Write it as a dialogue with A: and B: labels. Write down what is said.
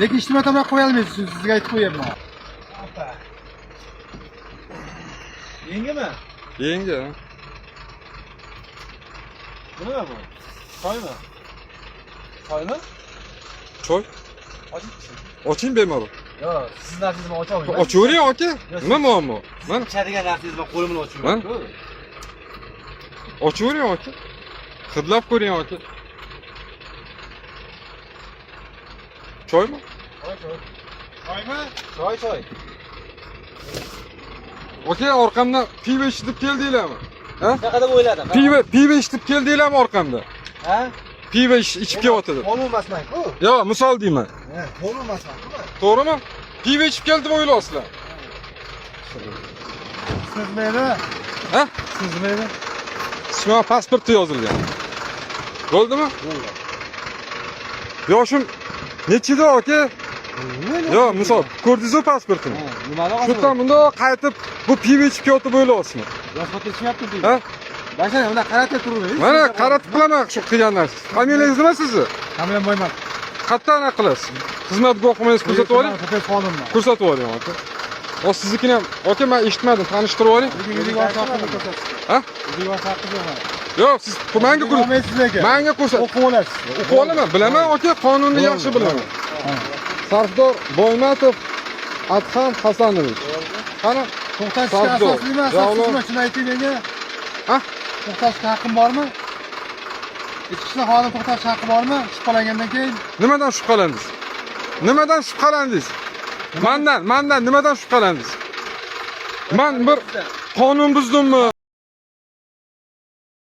A: Lekin ijtimoiy tarmoqqa qo'ya olmaysiz, sizga aytib qo'yaman.
B: Yengimi?
C: Yengi.
B: Bu nima bu? Choymi? Choymi?
C: Choy. Oching bemalol.
B: Yo, siz narsangizni ocha olmayman.
C: Ochavering aka. Nima muammo? Mana
B: ichadigan narsangizni men qo'lim bilan ochib
C: Mana.
B: yuribdi.
C: ochavering aka. Hidlab ko'ring aka. Choymi?
A: Choymi?
B: Choy.
C: Aka orqamdan pivo ichib keldinglarmi? Ha?
B: Shunaqa deb o'yladim.
C: Pivo ichib keldinglarmi orqamda?
B: Ha?
C: Pivo ichib kelyotdi.
B: Qonunmasman-ku.
C: Yo, misol deyman.
B: Ha, qonunmasman-ku.
C: To'g'rimi? Pivo ichib keldi deb o'ylaysizlar.
A: Siz meni,
C: Ha?
A: siz meni.
C: Ismi pasportda yozilgan. Bo'ldimi?
B: Bo'ldi.
C: Yoshim nechida aka? Yo, misol ko'rdingiz-ku pasportini.
B: Nimani
C: Shu
B: olasiz?
C: tam bunda qaytib bu pivo ichib kelyapti deb o'ylayapsizmi?
B: Yosh fotoshopyapti deydi.
C: Ha?
B: Bashana, bunda qaratib turavering.
C: Mana qaratib qilaman shu qilgan narsa. Familiyangiz nima sizni?
A: Kamera Mo'min.
C: Qayerdan anaqa qilasiz? Xizmat guvohnomangizni ko'rsatib oling.
A: Qonunman.
C: Ko'rsatib oling aka. O siznikini ham, aka men eshitmadim, tanishtirib oling.
A: Video haqqini ko'rsatasiz.
C: Ha?
A: Video haqqini yo'q.
C: Yo'q, siz menga ko'rsat.
A: Olmaysiz lekin.
C: Menga ko'rsat.
A: O'qib olasiz.
C: O'qib olaman, bilaman aka, qonunni yaxshi bilaman. Sarfdor Boymatov Adham Hasanovich. Qani?
A: To'xtatishga
C: Savdo.
A: asoslimi, asossizmi? Shuni ayting menga.
C: Ha?
A: To'xtatishga haqqim bormi? Ichki ishlar xodim to'xtatish haqqi bormi? Shubhalangandan keyin
C: Nimadan shubhalandingiz? Nimadan shubhalandingiz? Mendan nimadan shubhalandingiz? Men bir qonun buzdimmi?